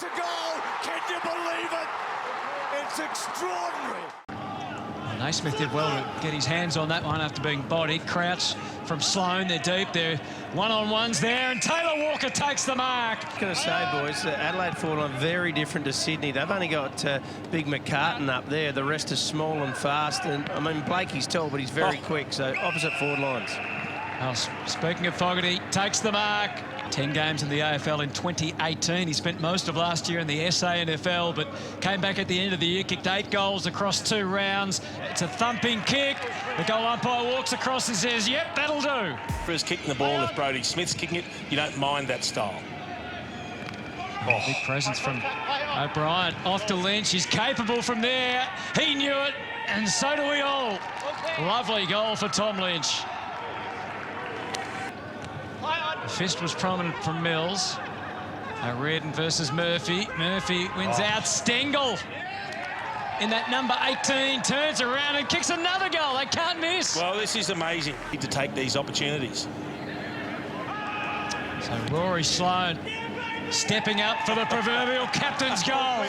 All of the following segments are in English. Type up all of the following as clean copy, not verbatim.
It's a goal! Can you believe it? It's extraordinary. Naismith did well to get his hands on that one after being bodied. Crouch from Sloane, they're deep, they're one-on-ones there, and Taylor Walker takes the mark. I'm going to say, boys, Adelaide forward line very different to Sydney. They've only got big McCartan up there. The rest is small and fast. And I mean, Blakey's tall, but he's very quick. So opposite forward lines. Well, speaking of Fogarty, takes the mark. 10 games in the AFL in 2018. He spent most of last year in the SANFL, but came back at the end of the year, kicked 8 goals across 2 rounds. It's a thumping kick. The goal umpire walks across and says, yep, that'll do. Whoever's kicking the ball, if Brodie Smith's kicking it, you don't mind that style. Oh. Big presence from O'Brien. Off to Lynch. He's capable from there. He knew it, and so do we all. Lovely goal for Tom Lynch. Fist was prominent from Mills. Reardon versus Murphy. Murphy wins out. Stengel in that number 18 turns around and kicks another goal. They can't miss. Well, this is amazing to take these opportunities. So Rory Sloane stepping up for the proverbial captain's goal.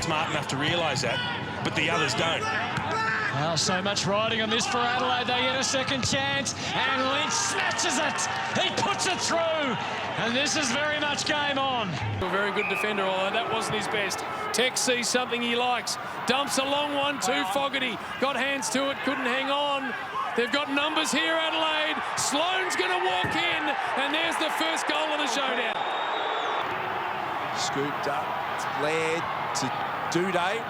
Smart enough to realise that, but the others don't. Well, so much riding on this for Adelaide. They get a second chance, and Lynch snatches it. He puts it through, and this is very much game on. A very good defender, although that wasn't his best. Tex sees something he likes. Dumps a long one to Fogarty. Got hands to it, couldn't hang on. They've got numbers here, Adelaide. Sloane's going to walk in, and there's the first goal of the showdown. Scooped up, it's Laird to Duday.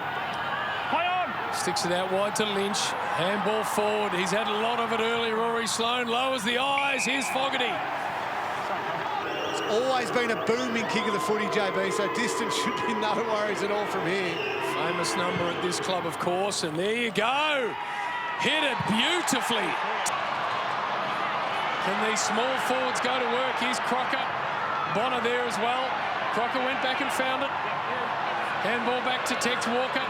Sticks it out wide to Lynch. Handball forward. He's had a lot of it early. Rory Sloane lowers the eyes. Here's Fogarty. It's always been a booming kick of the footy, JB, so distance should be no worries at all from here. Famous number at this club, of course, and there you go. Hit it beautifully. Can these small forwards go to work? Here's Crocker. Bonner there as well. Crocker went back and found it. Handball back to Tex Walker.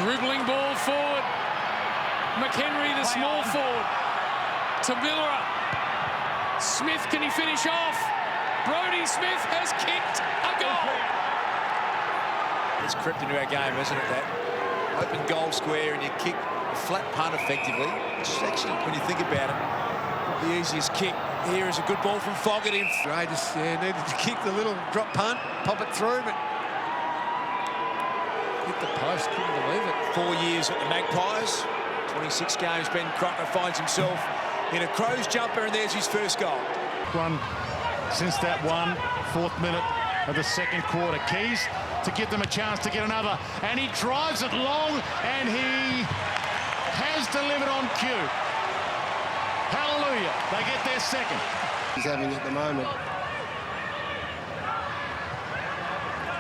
Dribbling ball forward. McHenry, the small forward. To Miller. Smith, can he finish off? Brodie Smith has kicked a goal. It's crept into our game, isn't it? That open goal square and you kick a flat punt effectively. It's actually, when you think about it, the easiest kick. Here is a good ball from Fogarty. Ray just needed to kick the little drop punt, pop it through, but hit the post, couldn't believe it. 4 years at the Magpies, 26 games. Ben Crocker finds himself in a Crows jumper, and there's his first goal. One since that 4th minute of the second quarter. Keys to give them a chance to get another, and he drives it long, and he has delivered on cue. Hallelujah, they get their second. He's having at the moment.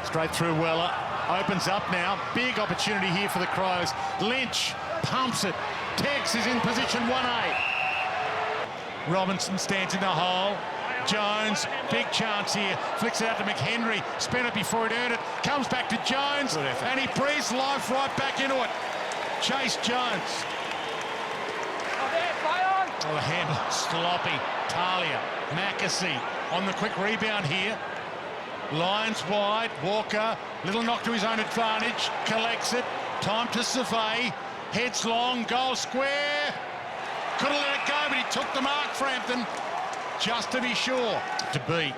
Straight through Weller. Opens up now. Big opportunity here for the Crows. Lynch pumps it. Tex is in position 1A. Robinson stands in the hole. Jones, big chance here. Flicks it out to McHenry. Spent it before it earned it. Comes back to Jones. And he breathes life right back into it. Chase Jones. Oh, the handle sloppy. Talia. Mackesy on the quick rebound here. Lions wide, Walker, little knock to his own advantage, collects it, time to survey, heads long, goal square. Could have let it go, but he took the mark, Frampton, just to be sure. To beat.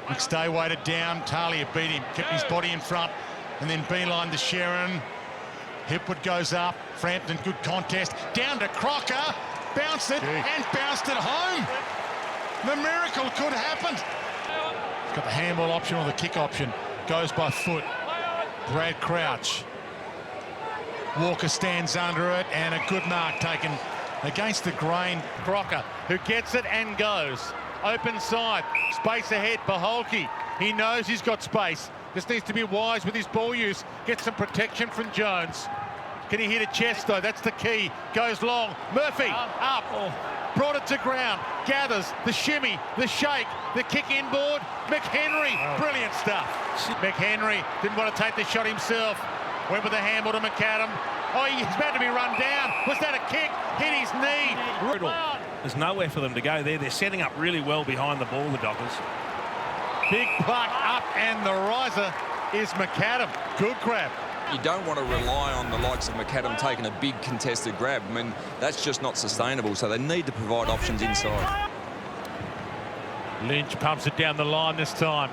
McStay weighted down, Talia beat him, kept his body in front, and then beeline to Sharon. Hipwood goes up, Frampton, good contest, down to Crocker, bounced it, and bounced it home. The miracle could happen. Got the handball option or the kick option. Goes by foot. Brad Crouch. Walker stands under it, and a good mark taken against the grain. Crocker, who gets it and goes. Open side. Space ahead. Baholke. He knows he's got space. Just needs to be wise with his ball use. Get some protection from Jones. Can he hit a chest, though? That's the key. Goes long. Murphy, up. Brought it to ground. Gathers. The shimmy. The shake. The kick inboard. McHenry. Brilliant stuff. McHenry didn't want to take the shot himself. Went with the handball to McAdam. Oh, he's about to be run down. Was that a kick? Hit his knee. Brutal. There's nowhere for them to go there. They're setting up really well behind the ball, the Dockers. Big pluck up, and the riser is McAdam. Good grab. You don't want to rely on the likes of McAdam taking a big contested grab. I mean, that's just not sustainable, so they need to provide options inside. Lynch pumps it down the line this time.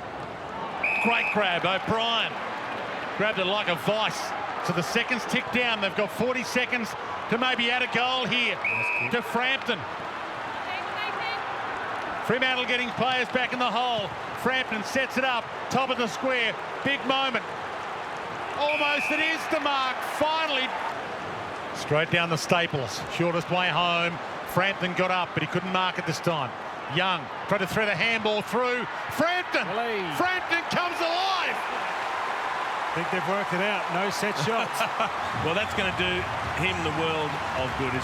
Great grab, O'Brien. Grabbed it like a vice. So the seconds tick down. They've got 40 seconds to maybe add a goal here to Frampton. Fremantle getting players back in the hole. Frampton sets it up, top of the square. Big moment. Almost it is the mark, finally. Straight down the Staples, shortest way home. Frampton got up, but he couldn't mark it this time. Young tried to thread a handball through. Frampton! Frampton comes alive! I think they've worked it out. No set shots. Well, that's going to do him the world of good.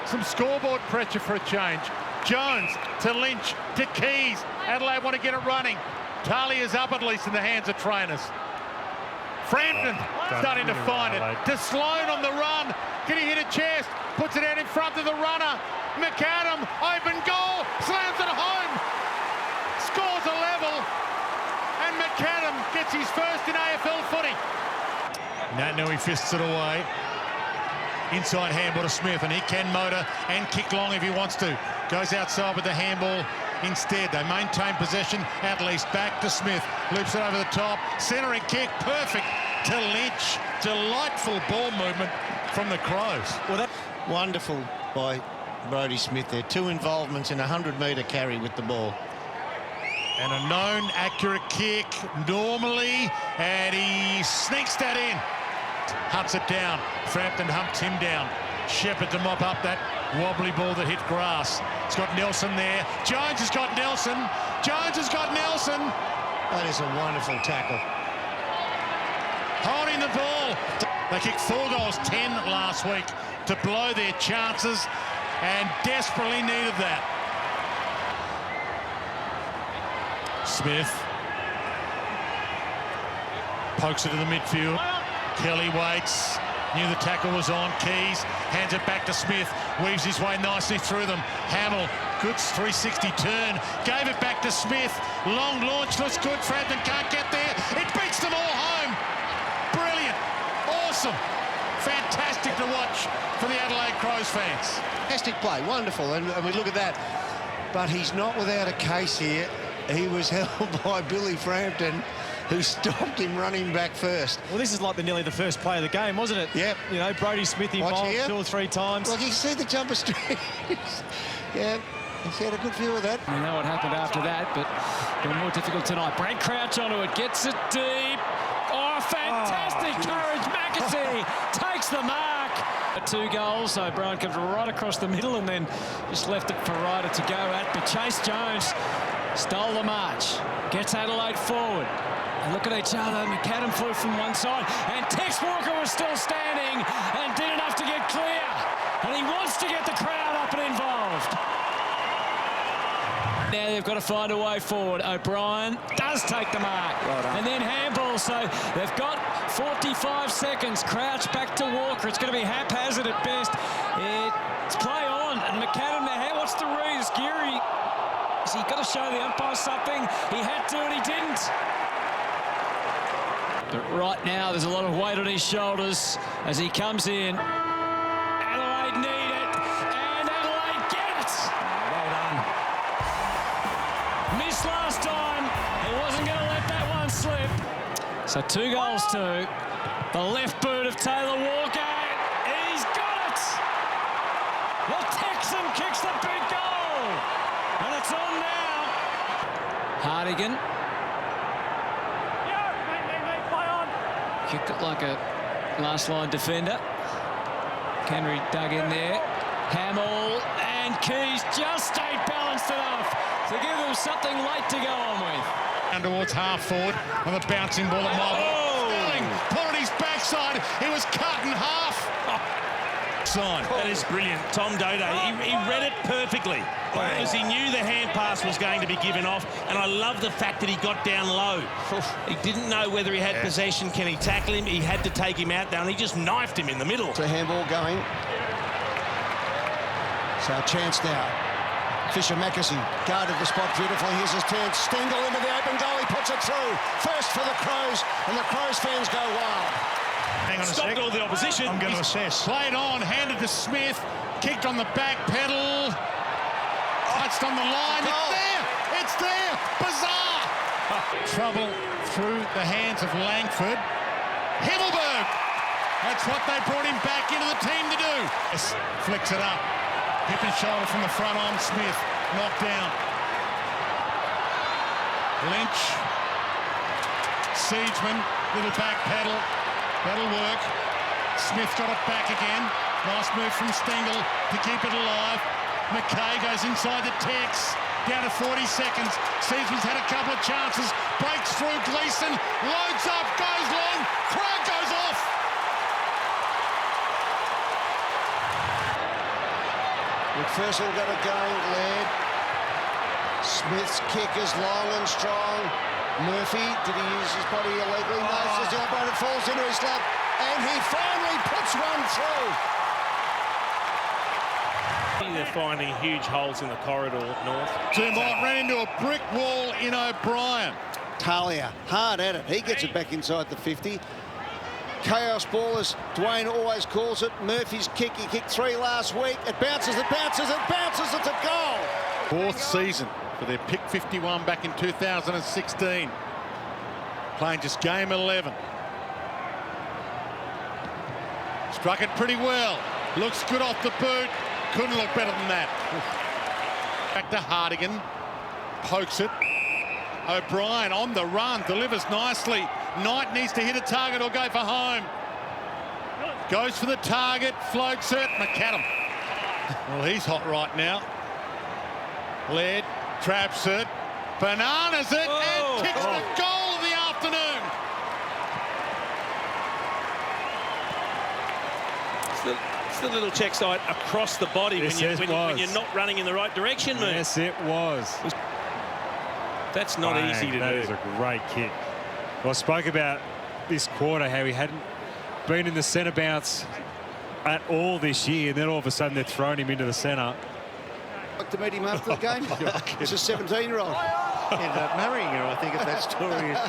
Some scoreboard pressure for a change. Jones to Lynch to Keys. Adelaide want to get it running. Talia's up at least in the hands of trainers. Frampton starting to find it. To Sloan on the run. Can he hit a chest? Puts it out in front of the runner. McAdam, open goal, slams it home. Scores a level. And McAdam gets his first in AFL footy. Naitanui fists it away. Inside handball to Smith, and he can motor and kick long if he wants to. Goes outside with the handball instead. They maintain possession. At least back to Smith. Loops it over the top. Centering kick, perfect to Lynch. Delightful ball movement from the Crows. Well, that wonderful by Brodie Smith there. 2 involvements in a 100-metre carry with the ball. And a known accurate kick normally, and he sneaks that in. Hunts it down. Frampton humps him down. Shepherd to mop up that wobbly ball that hit grass. It's got Nelson there. Jones has got Nelson. Jones has got Nelson. That is a wonderful tackle. Holding the ball. They kicked 4 goals, 10 last week to blow their chances, and desperately needed that. Smith pokes it to the midfield. Kelly waits. Knew the tackle was on. Keys hands it back to Smith. Weaves his way nicely through them. Hamill, good 360 turn. Gave it back to Smith. Long launch, looks good. Frampton can't get there. It beats them all home. Brilliant. Awesome. Fantastic to watch for the Adelaide Crows fans. Fantastic play, wonderful, and we look at that. But he's not without a case here. He was held by Billy Frampton, who stopped him running back first. Well, this is like nearly the first play of the game, wasn't it? Yep. You know, Brodie Smith involved 2 or 3 times. Look, you see the jumper strings. Yeah, he's had a good view of that. We know what happened after that, but a bit more difficult tonight. Brent Crouch onto it, gets it deep. Oh, fantastic courage. Mackesy takes the mark. 2 goals, so O'Brien comes right across the middle and then just left it for Ryder to go at. But Chase Jones stole the march, gets Adelaide forward. And look at each other. McAdam flew from one side, and Tex Walker was still standing and did enough to get clear. And he wants to get the crowd up and involved. Now they've got to find a way forward. O'Brien does take the mark. Well, and then handball, so they've got 45 seconds. Crouch back to Walker. It's going to be haphazard at best. It's play on, and McAdam now, what's the read? Is Geary, has he got to show the umpire something? He had to and he didn't. But right now, there's a lot of weight on his shoulders as he comes in. Adelaide need it, and Adelaide get it! Well done. Missed last time. He wasn't going to let that one slip. So 2 goals to the left boot of Taylor Walker. He's got it! The Texan kicks the big goal, and it's on now. Hardigan. Kicked it like a last-line defender. Henry dug in there. Hamill and Keys just stayed balanced enough to give them something late to go on with. Down towards half forward on the bouncing ball at Marvel. Sterling put on his backside. He was cut in half. That is brilliant. Tom Dodo, he read it perfectly because he knew the hand pass was going to be given off, and I love the fact that he got down low. He didn't know whether he had possession. Can he tackle him? He had to take him out there, and he just knifed him in the middle. So handball going. So a chance now. Fisher Mackesy guarded the spot beautifully. Here's his turn. Stengel into the open goal. He puts it through. First for the Crows, and the Crows fans go wild. Hang on a sec. Stopped all the opposition. I'm going to assess. Played on, handed to Smith, kicked on the back pedal, touched on the line. It's there! It's there! Bizarre! Trouble through the hands of Langford. Himmelberg! That's what they brought him back into the team to do. Flicks it up. Hip and shoulder from the front on Smith. Knocked down. Lynch. Siegeman. Little back pedal. That'll work. Smith got it back again. Nice move from Stengel to keep it alive. McKay goes inside the Tex. Down to 40 seconds. Siegeman's had a couple of chances. Breaks through Gleeson. Loads up. Goes long. Crowd goes off. McPherson got it going. Laird. Smith's kick is long and strong. Murphy, did he use his body illegally? No, it's the operator, falls into his lap, and he finally puts one through. They're finding huge holes in the corridor north. Dumont ran into a brick wall in O'Brien. Talia, hard at it. He gets it back inside the 50. Chaos ball, as Dwayne always calls it. Murphy's kick, he kicked 3 last week. It bounces, it bounces, it bounces, it's a goal. 4th season for their pick 51 back in 2016. Playing just game 11. Struck it pretty well. Looks good off the boot. Couldn't look better than that. Back to Hardigan. Pokes it. O'Brien on the run. Delivers nicely. Knight needs to hit a target or go for home. Goes for the target. Floats it. McAdam. Well, he's hot right now. Laird traps it. Bananas it. And kicks the goal of the afternoon. It's the little check side across the body when you're not running in the right direction, mate. Yes, it was. That's not easy to do. That is a great kick. Well, I spoke about this quarter, how he hadn't been in the centre bounce at all this year, and then all of a sudden they're throwing him into the centre. Like to meet him after the game. He's a 17-year-old. Ended up marrying her, I think, if that story is.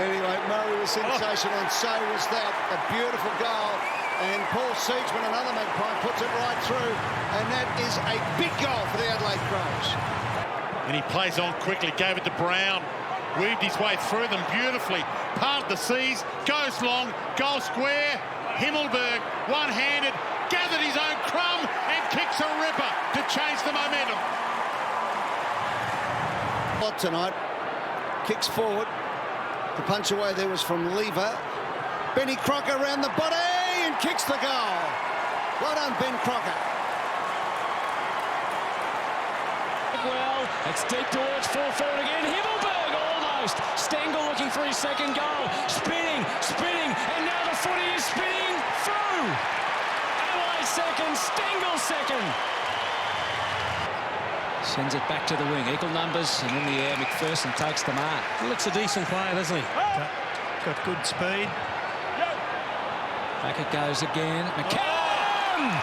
Anyway, Murray was sensational, and so was that. A beautiful goal. And Paul Siegeman, another Magpie, puts it right through. And that is a big goal for the Adelaide Crows. And he plays on quickly, gave it to Brown. Weaved his way through them beautifully. Parted the seas, goes long, goal square. Himmelberg, one-handed, gathered his own crumb and kicks a ripper to change the momentum. Tonight, kicks forward. The punch away there was from Lever. Benny Crocker around the body and kicks the goal. Well done, Ben Crocker. Well, it's deep towards full forward again. Himmelberg almost. Stengel looking for his second goal. Spinning, and now the footy is spinning through. Adelaide second, Stengel second. Sends it back to the wing. Equal numbers, and in the air, McPherson takes the mark. He looks a decent player, doesn't he? Got good speed. Back it goes again. McCann!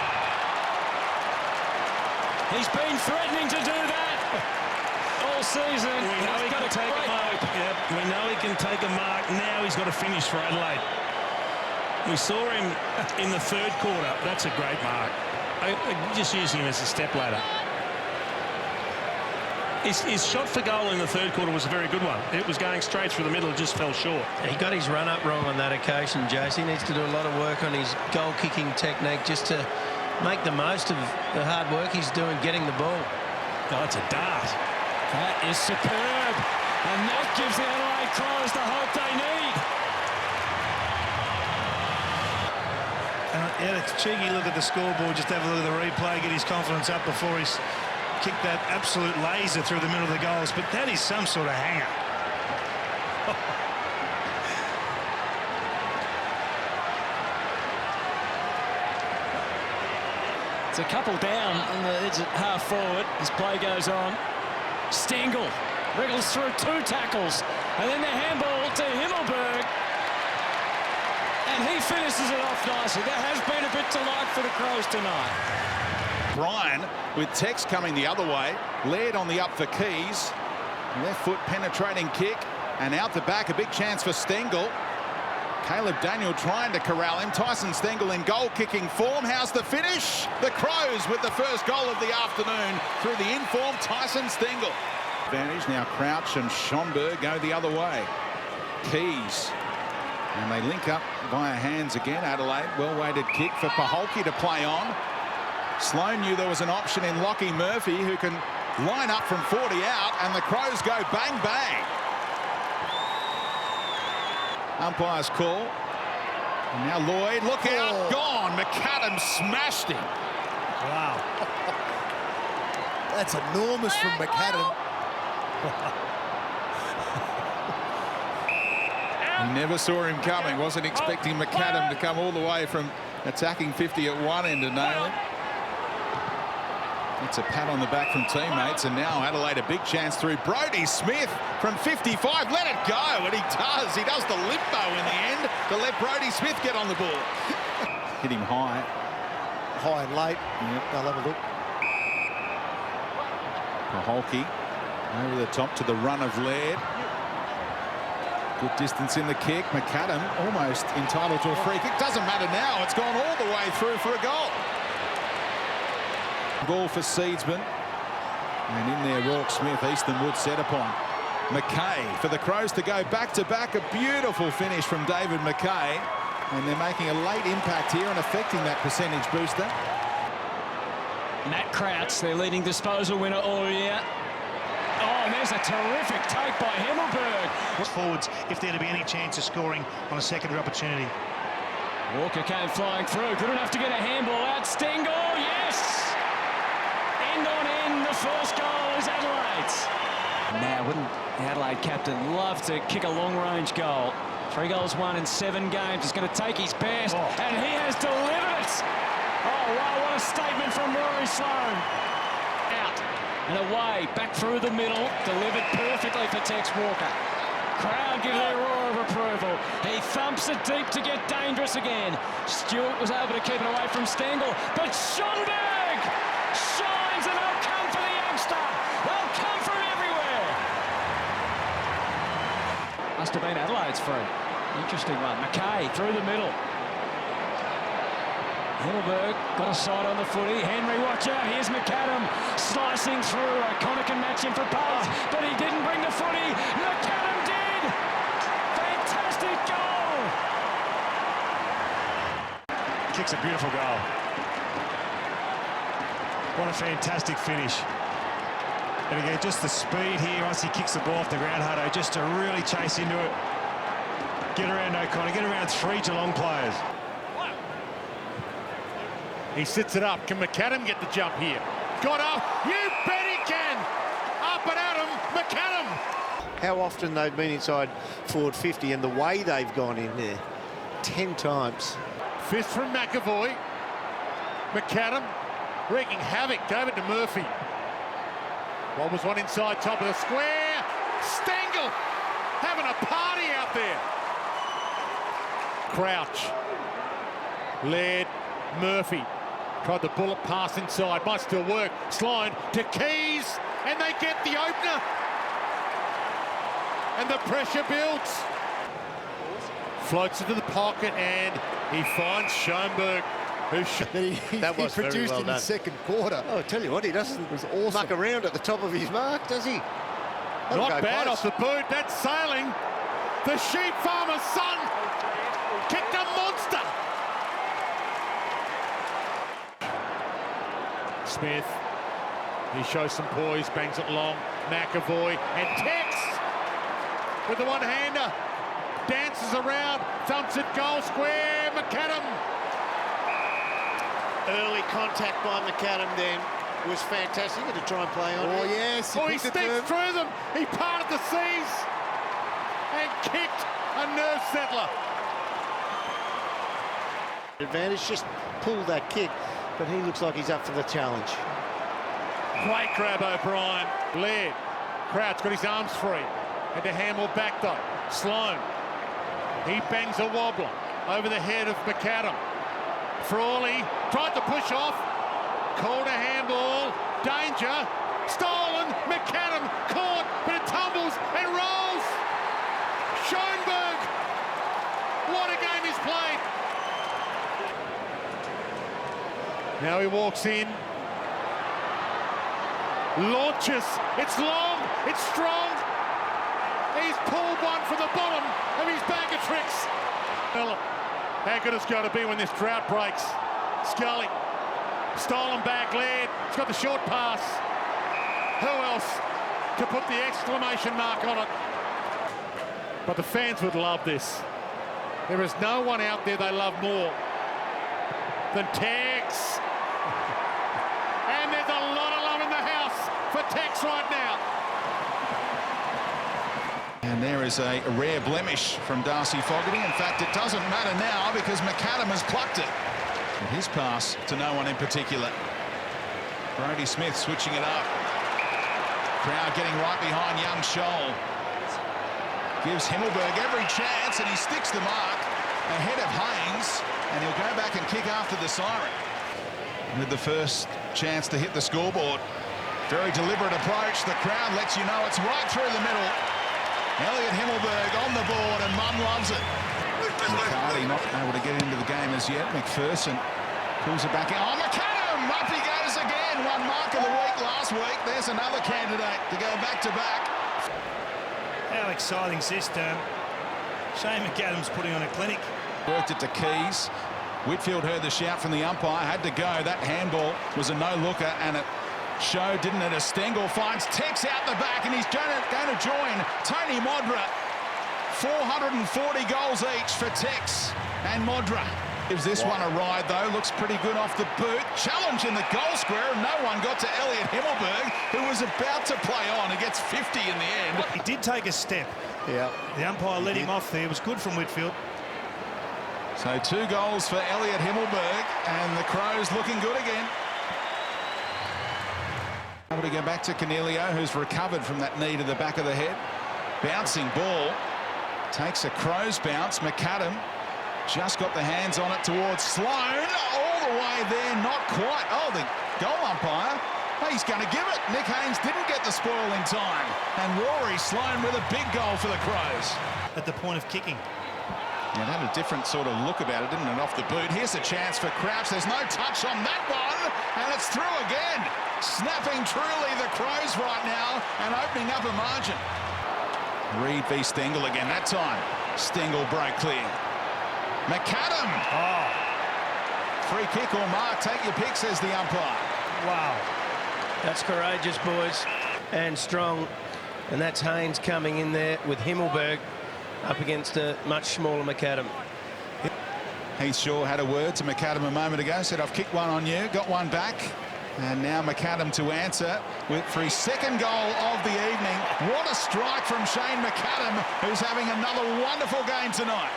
He's been threatening to do that all season. We know he can take a mark. Yep. We know he can take a mark. Now he's got to finish for Adelaide. We saw him in the 3rd quarter. That's a great mark. Just using him as a step ladder. His shot for goal in the 3rd quarter was a very good one. It was going straight through the middle, it just fell short. He got his run-up wrong on that occasion, Jace. He needs to do a lot of work on his goal-kicking technique just to make the most of the hard work he's doing getting the ball. Oh, it's a dart. That is superb. And that gives the Adelaide Crows the hope they need. Yeah, it's a cheeky look at the scoreboard. Just have a look at the replay, get his confidence up before he's kicked that absolute laser through the middle of the goals. But that is some sort of hanger. It's a couple down on the edge at half forward as play goes on. Stengel wriggles through 2 tackles, and then the handball to Himmelberg, and he finishes it off nicely. That has been a bit to like for the Crows tonight. Bryan with Tex coming the other way. Laird on the up for Keys. Left foot penetrating kick. And out the back, a big chance for Stengel. Caleb Daniel trying to corral him. Tyson Stengel in goal-kicking form. How's the finish? The Crows with the first goal of the afternoon through the informed Tyson Stengel. Advantage now. Crouch and Schomburg go the other way. Keys. And they link up via hands again. Adelaide, well-weighted kick for Paholke to play on. Sloan knew there was an option in Lockie Murphy, who can line up from 40 out, and the Crows go bang, bang. Umpire's call. And now Lloyd, look out, gone. McAdam smashed him. Wow. That's enormous from McAdam. He never saw him coming. Wasn't expecting McAdam to come all the way from attacking 50 at one end to nail him. It's a pat on the back from teammates, and now Adelaide a big chance through Brodie Smith from 55. Let it go, and he does. He does the limbo in the end to let Brodie Smith get on the ball. Hit him high. High and late. Yep. They'll have a look. Paholke over the top to the run of Laird. Good distance in the kick. McAdam almost entitled to a free kick. Doesn't matter now. It's gone all the way through for a goal. Ball for Seedsman. And in there, Rourke Smith, Easton Wood set upon. McKay for the Crows to go back-to-back. A beautiful finish from David McKay. And they're making a late impact here and affecting that percentage booster. Matt Crouch, their leading disposal winner all year. Oh, and there's a terrific take by Himmelberg. Forwards, if there to be any chance of scoring on a secondary opportunity. Walker came flying through. Good enough to get a handball out. Stengel, yes! End on end, the first goal is Adelaide's. Now, wouldn't the Adelaide captain love to kick a long-range goal? 3 goals won in 7 games. He's going to take his best, and he has delivered it. Oh, wow, what a statement from Rory Sloan. Out and away, back through the middle, delivered perfectly for Tex Walker. Crowd give their roar of approval. He thumps it deep to get dangerous again. Stewart was able to keep it away from Stengel, but Schomburg shines, and they'll come for the youngster. They'll come from everywhere. Must have been Adelaide's free. Interesting one. McKay through the middle. Himmelberg got a side on the footy. Henry, watch out. Here's McAdam slicing through. O'Connor can match him for pace, but he didn't bring the footy. McAdam did. Fantastic goal. Kicks a beautiful goal. What a fantastic finish. And again, just the speed here once he kicks the ball off the ground, Hutto, just to really chase into it. Get around O'Connor, get around 3 Geelong players. He sits it up. Can McAdam get the jump here? Got up. You bet he can. Up and at him, McAdam. How often they've been inside forward 50 and the way they've gone in there. 10 times. Fist from McAvoy. McAdam wreaking havoc. Gave it to Murphy. What was one inside top of the square? Stengel having a party out there. Crouch. Laird. Murphy. Tried the bullet pass inside. Might still work. Sloan to Keys. And they get the opener. And the pressure builds. Floats into the pocket and he finds Schomburg. That was produced in the second quarter. Oh, I tell you what, he doesn't muck around at the top of his mark, does he? Not bad off the boot. That's sailing. The sheep farmer's son kicked a monster. Smith. He shows some poise, bangs it long. McAvoy and Tex with the one-hander. Dances around, thumps it goal square. McAdam. Early contact by McAdam then was fantastic. He had to try and play on. Oh, yes. He sneaks through them. He parted the seas and kicked a nerve settler. Advantage, just pulled that kick, but he looks like he's up for the challenge. Great grab, O'Brien. Laird. Crouch got his arms free. Had to handle back though. Sloan. He bangs a wobbler over the head of McAdam. Frawley tried to push off. called a handball. Danger. Stolen. McAdam caught, but it tumbles and rolls. Schoenberg. What a game he's played. Now he walks in. Launches. It's long. It's strong. He's pulled one from the bottom of his bag of tricks. Well, how good it's going to be when this drought breaks. Scully. Stolen back, Laird. He's got the short pass. Who else to put the exclamation mark on it? But the fans would love this. There is no one out there they love more than Tex. And there's a lot of love in the house for Tex right now. And there is a rare blemish from Darcy Fogarty. In fact, it doesn't matter now because McAdam has plucked it. And his pass to no one in particular. Brodie Smith switching it up. Crowd getting right behind young Scholl. Gives Himmelberg every chance and he sticks the mark ahead of Haynes. And he'll go back and kick after the siren. With the first chance to hit the scoreboard. Very deliberate approach. The crowd lets you know it's right through the middle. Elliot Himmelberg on the board and Mum loves it. McCarty not able to get into the game as yet. McPherson pulls it back in. Oh, McAdam! Up he goes again. One mark of the week last week. There's another candidate to go back-to-back. How exciting is this term? Shane McAdam's putting on a clinic. Worked it to Keys. Whitfield heard the shout from the umpire. Had to go. That handball was a no-looker and it showed, didn't it? As Stengel finds Tex out the back and he's going to join Tony Modra. 440 goals each for Tex and Modra. Gives this one a ride, though. Looks pretty good off the boot. Challenge in the goal square, and no one got to Elliot Himmelberg, who was about to play on. He gets 50 in the end. He did take a step. Yeah. The umpire let him off there. It was good from Whitfield. So 2 goals for Elliot Himmelberg, and the Crows looking good again. Able to go back to Cornelio, who's recovered from that knee to the back of the head. Bouncing ball. Takes a Crows bounce. McAdam just got the hands on it towards Sloan. All the way there, not quite. Oh, the goal umpire. He's going to give it. Nick Haynes didn't get the spoil in time. And Rory Sloan with a big goal for the Crows. At the point of kicking. Yeah, it had a different sort of look about it, didn't it, off the boot. Here's a chance for Crouch. There's no touch on that one. And it's through again. Snapping truly the Crows right now and opening up a margin. Reid v Stengel again that time. Stengel broke clear. McAdam. Oh. Free kick or mark. Take your pick, says the umpire. Wow. That's courageous, boys. And strong. And that's Haynes coming in there with Himmelberg up against a much smaller McAdam. Heath Shaw had a word to McAdam a moment ago. Said, I've kicked one on you. Got one back. And now McAdam to answer for his second goal of the evening. What a strike from Shane McAdam, who's having another wonderful game tonight.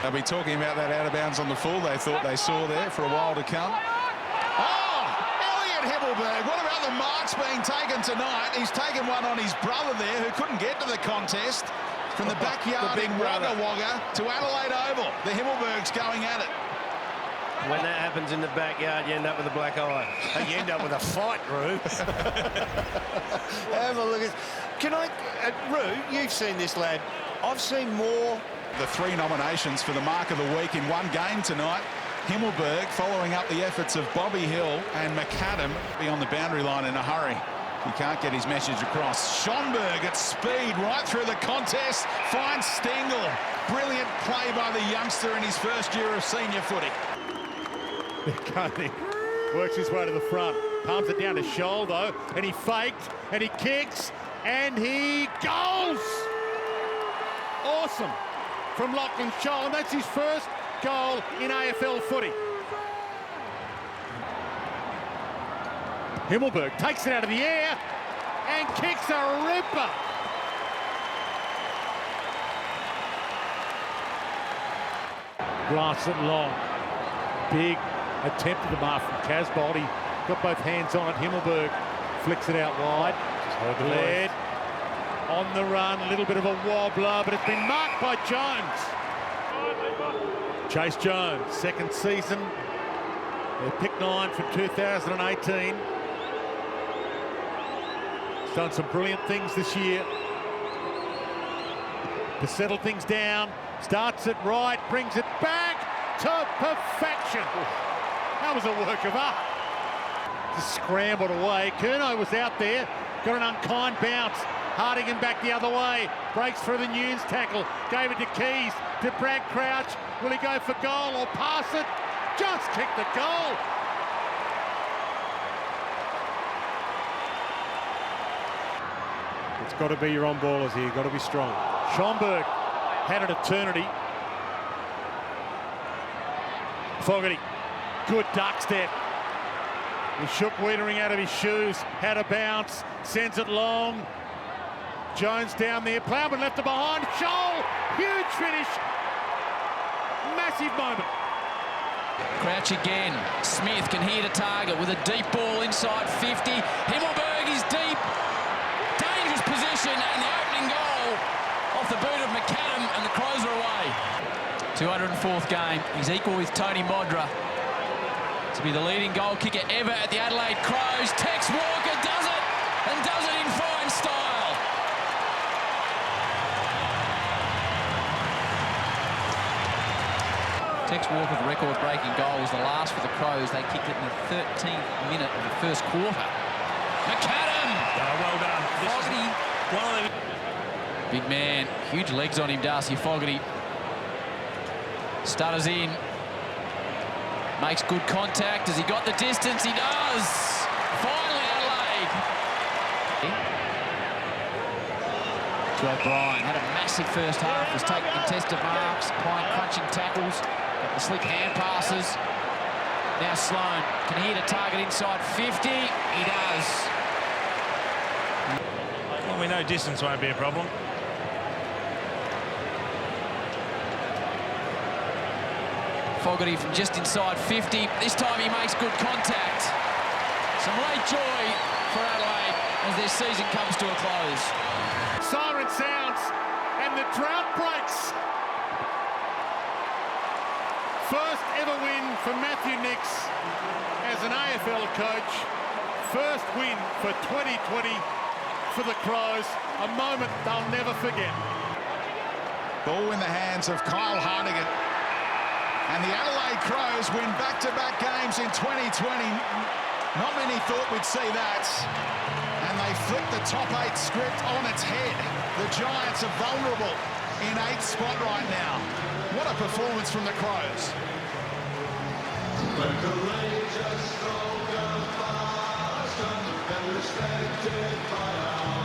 They'll be talking about that out of bounds on the full they thought they saw there for a while to come. Oh, Elliot Himmelberg. What about the marks being taken tonight? He's taken one on his brother there who couldn't get to the contest. From the backyard in Wagga Wagga to Adelaide Oval. The Himmelbergs going at it. When that happens in the backyard, you end up with a black eye. You end up with a fight, Roo. Have a look at... Can I... Roo, you've seen this lad. I've seen more... The 3 nominations for the mark of the week in one game tonight. Himmelberg following up the efforts of Bobby Hill and McAdam be on the boundary line in a hurry. He can't get his message across. Schoenberg at speed right through the contest. Finds Stengel. Brilliant play by the youngster in his first year of senior footy. McCarthy works his way to the front. Palms it down to Scholl, though. And he faked. And he kicks. And he goals! Awesome from Lachlan Scholl. And that's his first goal in AFL footy. Himmelberg takes it out of the air and kicks a ripper. Blasts it long. Big attempt at the mark from Casbolt. He got both hands on it. Himmelberg flicks it out wide. Led on the run. A little bit of a wobbler, but it's been marked by Jones. Chase Jones, second season Their pick 9 from 2018. He's done some brilliant things this year to settle things down. Starts it right, brings it back to perfection. That was a work of art. Just scrambled away. Curnow was out there, got an unkind bounce. Hardigan back the other way, breaks through the Nunes tackle, gave it to Keys, to Brad Crouch. Will he go for goal or pass it? Just kick the goal. It's got to be your on-ballers here, got to be strong. Schomburg had an eternity. Fogarty, good duck step. He shook Wiedering out of his shoes, had a bounce, sends it long. Jones down there, Plowman left it behind. Scholl, huge finish. Massive moment. Crouch again. Smith can hit a target with a deep ball inside 50. Himmelberg is deep. Dangerous position and the opening goal off the boot of McAdam, and the Crows are away. 204th game. He's equal with Tony Modra to be the leading goal kicker ever at the Adelaide Crows. Tex Walker does it, and does it in fine style. Tex Walker's record-breaking goal was the last for the Crows. They kicked it in the 13th minute of the first quarter. McAdam! Well done. Fogarty. One of the... Big man, huge legs on him, Darcy Fogarty. Stutters in. Makes good contact. Has he got the distance? He does! Finally, Adelaide. To O'Brien. Had a massive first half. Was taking contested marks, applying crunching tackles, got the slick hand passes. Now Sloan. Can he hit a target inside 50? He does. Well, we know distance won't be a problem. Fogarty from just inside 50. This time he makes good contact. Some late joy for Adelaide as their season comes to a close. Siren sounds and the drought breaks. First ever win for Matthew Nicks as an AFL coach. First win for 2020 for the Crows. A moment they'll never forget. Ball in the hands of Kyle Hardigan. And the Adelaide Crows win back-to-back games in 2020. Not many thought we'd see that. And they flip the top 8 script on its head. The Giants are vulnerable in 8th spot right now. What a performance from the Crows. Respected by all.